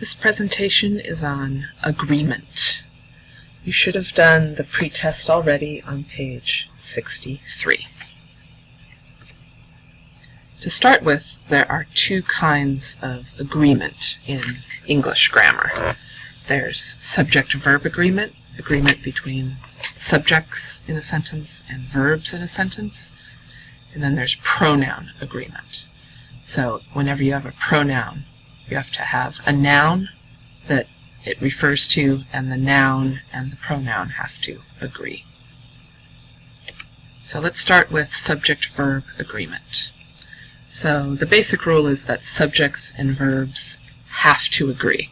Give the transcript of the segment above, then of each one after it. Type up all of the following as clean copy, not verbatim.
This presentation is on agreement. You should have done the pretest already on page 63. To start with, there are two kinds of agreement in English grammar. There's subject-verb agreement, agreement between subjects in a sentence and verbs in a sentence, and then there's pronoun agreement. So whenever you have a pronoun, you have to have a noun that it refers to, and the noun and the pronoun have to agree. So let's start with subject-verb agreement. So the basic rule is that subjects and verbs have to agree.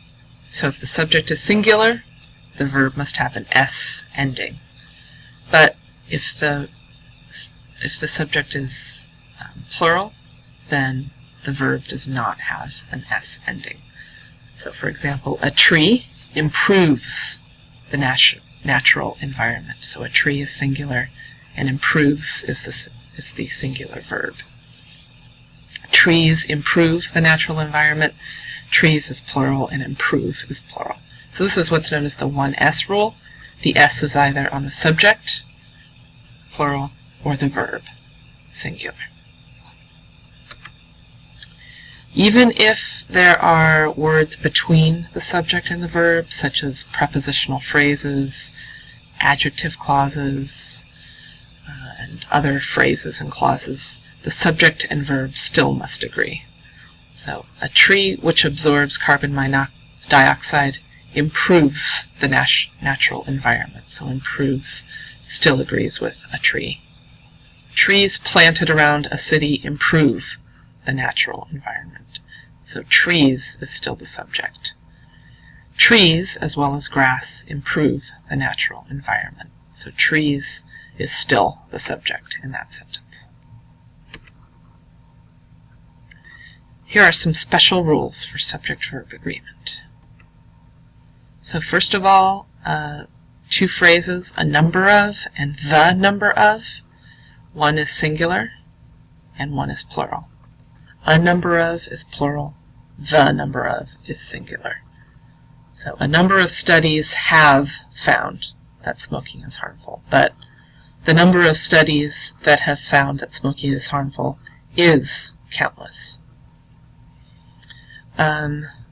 So if the subject is singular, the verb must have an S ending. But if the subject is plural, then the verb does not have an S ending. So for example, a tree improves the natural environment. So a tree is singular, and improves is the singular verb. Trees improve the natural environment. Trees is plural, and improve is plural. So this is what's known as the 1S rule. The S is either on the subject, plural, or the verb, singular. Even if there are words between the subject and the verb, such as prepositional phrases, adjective clauses, and other phrases and clauses, the subject and verb still must agree. So a tree which absorbs carbon dioxide improves the natural environment. So improves still agrees with a tree. Trees planted around a city improve the natural environment. So trees is still the subject. Trees, as well as grass, improve the natural environment. So trees is still the subject in that sentence. Here are some special rules for subject-verb agreement. So first of all, two phrases, a number of and the number of. One is singular and one is plural. A number of is plural, the number of is singular. So a number of studies have found that smoking is harmful, but the number of studies that have found that smoking is harmful is countless.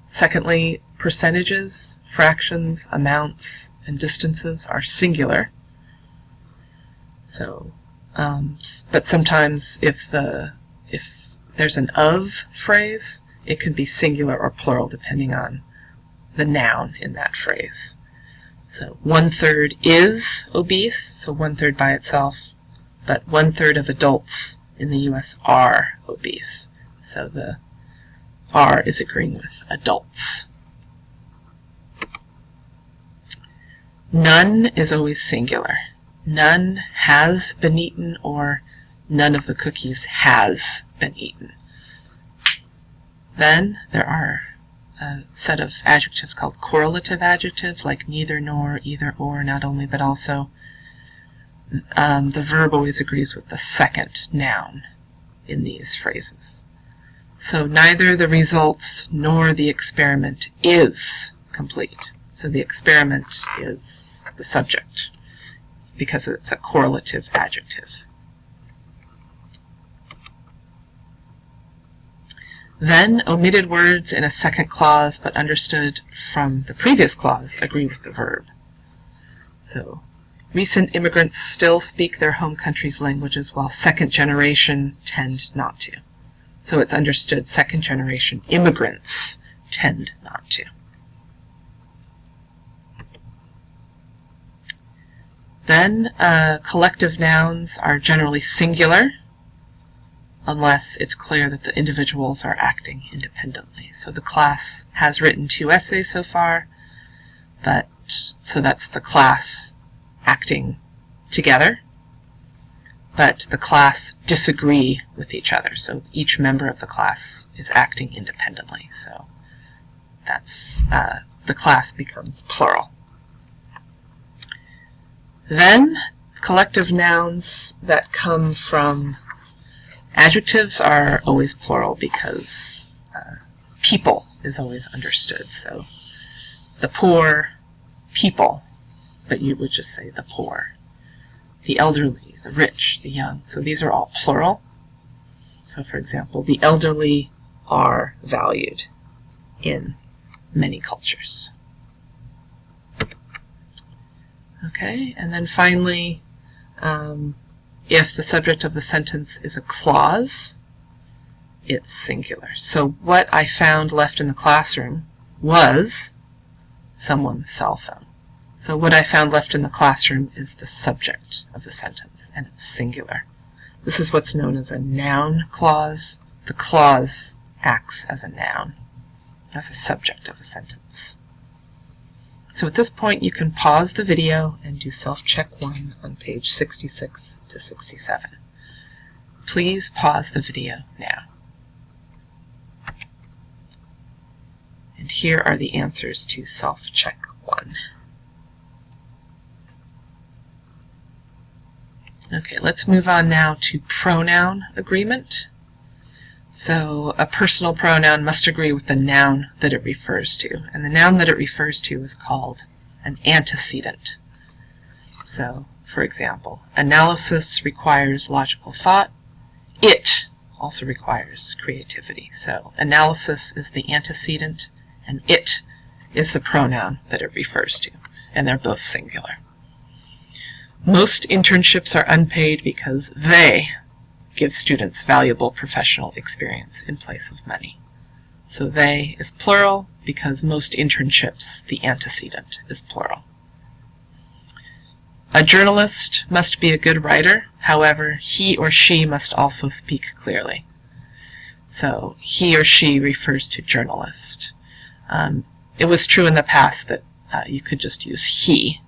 Secondly, percentages, fractions, amounts, and distances are singular. So, but sometimes if there's an of phrase, it can be singular or plural depending on the noun in that phrase. So 1/3 is obese, so 1/3 by itself, but 1/3 of adults in the US are obese. So the are is agreeing with adults. None is always singular. None has been eaten, or none of the cookies has been eaten. Then there are a set of adjectives called correlative adjectives, like neither, nor, either, or, not only, but also. The verb always agrees with the second noun in these phrases. So neither the results nor the experiment is complete. So the experiment is the subject because it's a correlative adjective. Then omitted words in a second clause but understood from the previous clause agree with the verb. So recent immigrants still speak their home country's languages while second generation tend not to. So it's understood second generation immigrants tend not to. Then collective nouns are generally singular unless it's clear that the individuals are acting independently. So the class has written 2 essays so far, so that's the class acting together, but the class disagree with each other. So each member of the class is acting independently. So that's the class becomes plural. Then collective nouns that come from adjectives are always plural because people is always understood. So the poor people, but you would just say the poor. The elderly, the rich, the young. So these are all plural. So for example, the elderly are valued in many cultures. Okay, and then finally, if the subject of the sentence is a clause, it's singular. So what I found left in the classroom was someone's cell phone. So what I found left in the classroom is the subject of the sentence, and it's singular. This is what's known as a noun clause. The clause acts as a noun, as a subject of a sentence. So at this point you can pause the video and do self-check 1 on page 66 to 67. Please pause the video now. And here are the answers to self-check 1. Okay, let's move on now to pronoun agreement. So a personal pronoun must agree with the noun that it refers to, and the noun that it refers to is called an antecedent. So, for example, analysis requires logical thought. It also requires creativity. So analysis is the antecedent, and it is the pronoun that it refers to, and they're both singular. Most internships are unpaid because they give students valuable professional experience in place of money. So they is plural because most internships, the antecedent is plural. A journalist must be a good writer. However, he or she must also speak clearly. So he or she refers to journalist. It was true in the past that you could just use he,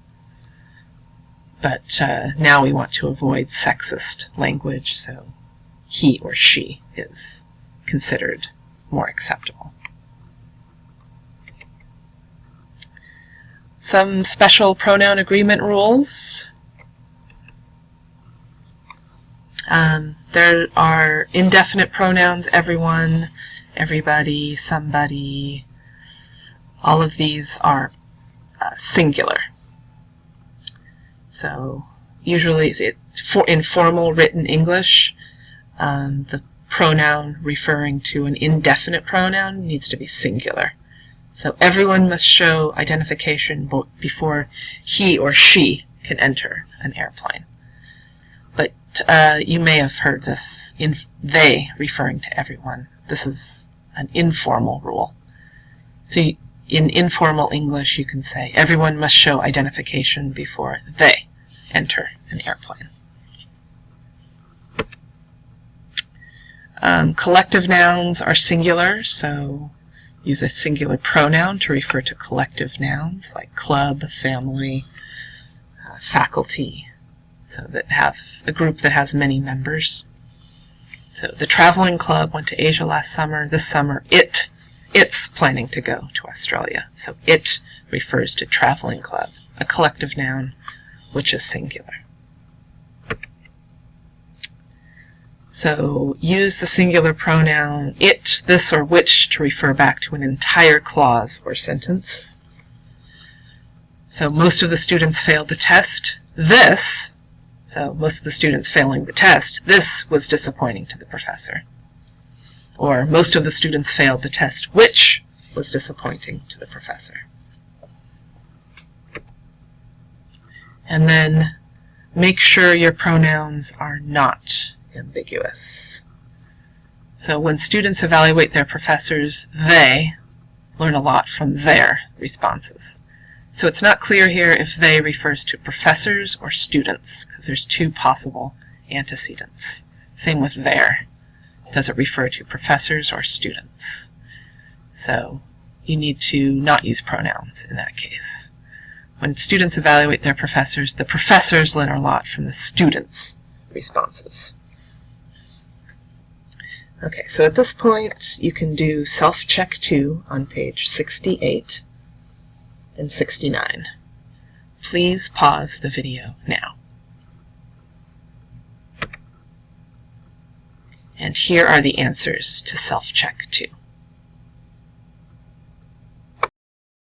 but now we want to avoid sexist language, so he or she is considered more acceptable. Some special pronoun agreement rules. There are indefinite pronouns: everyone, everybody, somebody. All of these are singular. So usually in formal written English, the pronoun referring to an indefinite pronoun needs to be singular. So everyone must show identification before he or she can enter an airplane. But you may have heard this in they referring to everyone. This is an informal rule. So in informal English you can say everyone must show identification before they enter an airplane. Collective nouns are singular, so use a singular pronoun to refer to collective nouns like club, family, faculty, so that have a group that has many members. So the traveling club went to Asia last summer. This summer it's planning to go to Australia. So it refers to traveling club, a collective noun which is singular. So use the singular pronoun it, this, or which to refer back to an entire clause or sentence. So most of the students failed the test. This, so most of the students failing the test, this was disappointing to the professor. Or most of the students failed the test, which was disappointing to the professor. And then make sure your pronouns are not ambiguous. So when students evaluate their professors, they learn a lot from their responses. So it's not clear here if they refers to professors or students, because there's two possible antecedents. Same with their. Does it refer to professors or students? So you need to not use pronouns in that case. When students evaluate their professors, the professors learn a lot from the students' responses. Okay, so at this point you can do self-check 2 on page 68 and 69. Please pause the video now. And here are the answers to self-check 2.